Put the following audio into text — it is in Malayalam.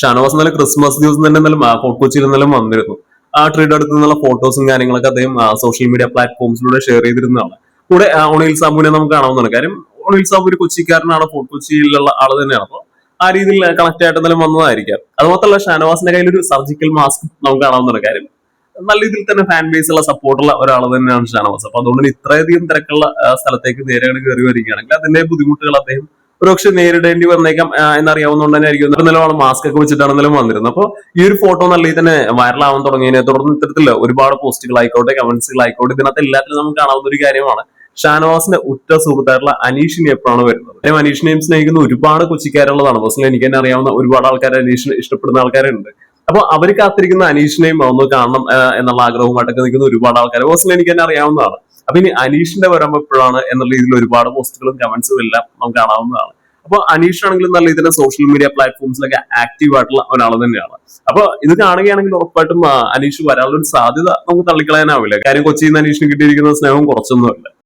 ഷാനവാസ് ഇന്നലെ ക്രിസ്മസ് ദിവസം തന്നെ എന്നാലും ഫോർട്ട് കൊച്ചിയിൽ നിന്നെല്ലാം വന്നിരുന്നു. ആ ട്രീയുടെ അടുത്ത് നിന്നുള്ള ഫോട്ടോസും കാര്യങ്ങളൊക്കെ അദ്ദേഹം സോഷ്യൽ മീഡിയ പ്ലാറ്റ്ഫോംസിലൂടെ ഷെയർ ചെയ്തിരുന്നതാണ്. കൂടെ ഒണിൽ സാബുവിനെ നമുക്ക് കാണാവുന്നതാണ്. കാര്യം ഒണിൽ സാബു ഒരു കൊച്ചിക്കാരനാണ്, ഫോർട്ട് കൊച്ചിയിലുള്ള ആള് തന്നെയാണ്. അപ്പോൾ ആ രീതിയിൽ കണക്ട് ആയിട്ട് എന്തായാലും വന്നതായിരിക്കാം. അത് മാത്രമല്ല, ഷാനവാസിന്റെ കയ്യിൽ ഒരു സർജിക്കൽ മാസ്ക് നമുക്ക് കാണാവുന്നതാണ്. കാര്യം നല്ല രീതിയിൽ തന്നെ ഫാൻ ബേസ് ഉള്ള സപ്പോർട്ടുള്ള ഒരാൾ തന്നെയാണ് ഷാനവാസ്. അപ്പൊ അതുകൊണ്ട് ഇത്രയധികം തിരക്കുള്ള സ്ഥലത്തേക്ക് നേരെ കയറി വരികയാണെങ്കിൽ അതിന്റെ ബുദ്ധിമുട്ടുകൾ അദ്ദേഹം ഒരുപക്ഷെ നേരിടേണ്ടി വന്നേക്കാം എന്നറിയാവുന്നതുകൊണ്ട് തന്നെ ആയിരിക്കും ഇന്നലെ ആൾ മാസ്ക് ഒക്കെ വെച്ചിട്ടാണ് ഇന്നലെ വന്നിരുന്നത്. അപ്പോൾ ഈ ഒരു ഫോട്ടോ നല്ല രീതിയിൽ തന്നെ വൈറലാവാൻ തുടങ്ങിയതിനെ തുടർന്ന് ഇത്തരത്തില് ഒരുപാട് പോസ്റ്റുകളായിക്കോട്ടെ, കമന്റ്സുകളായിക്കോട്ടെ, ഇതിനകത്ത് എല്ലാത്തിലും നമുക്ക് കാണാവുന്ന ഒരു കാര്യമാണ് ഷാനവാസിന്റെ ഉറ്റ സുഹൃത്തായിട്ടുള്ള അനീഷിനെ എപ്പോഴാണ് വരുന്നത്. കാര്യം അനീഷിനെയും സ്നേഹിക്കുന്ന ഒരുപാട് കൊച്ചിക്കാരുള്ളതാണ്. പേഴ്സണലി എനിക്ക് തന്നെ അറിയാവുന്ന ഒരുപാട് ആൾക്കാർ അനീഷിനെ ഇഷ്ടപ്പെടുന്ന ആൾക്കാരുണ്ട്. അപ്പൊ അവർ കാത്തിരിക്കുന്ന അനീഷിനെയും ഒന്ന് കാണണം എന്നുള്ള ആഗ്രഹവുമായിട്ടൊക്കെ നിൽക്കുന്ന ഒരുപാട് ആൾക്കാർ പേഴ്സണലി എനിക്ക് തന്നെ അറിയാവുന്നതാണ്. അപ്പൊ ഇനി അനീഷിന്റെ വരവ് എപ്പോഴാണ് എന്നുള്ള രീതിയിൽ ഒരുപാട് പോസ്റ്റുകളും കമന്റ്സും എല്ലാം നമുക്ക് കാണാവുന്നതാണ്. അപ്പൊ അനീഷ് ആണെങ്കിലും നല്ല ഇതിന്റെ സോഷ്യൽ മീഡിയ പ്ലാറ്റ്ഫോംസിലൊക്കെ ആക്റ്റീവ് ആയിട്ടുള്ള ഒരാൾ തന്നെയാണ്. അപ്പൊ ഇത് കാണുകയാണെങ്കിൽ ഉറപ്പായിട്ടും അനീഷ് വരാനുള്ള ഒരു സാധ്യത നമുക്ക് തള്ളിക്കളയാനാവില്ല. കാര്യം കൊച്ചിയിൽ നിന്ന് അനീഷിന് കിട്ടിയിരിക്കുന്ന സ്നേഹം കുറച്ചൊന്നുമല്ല.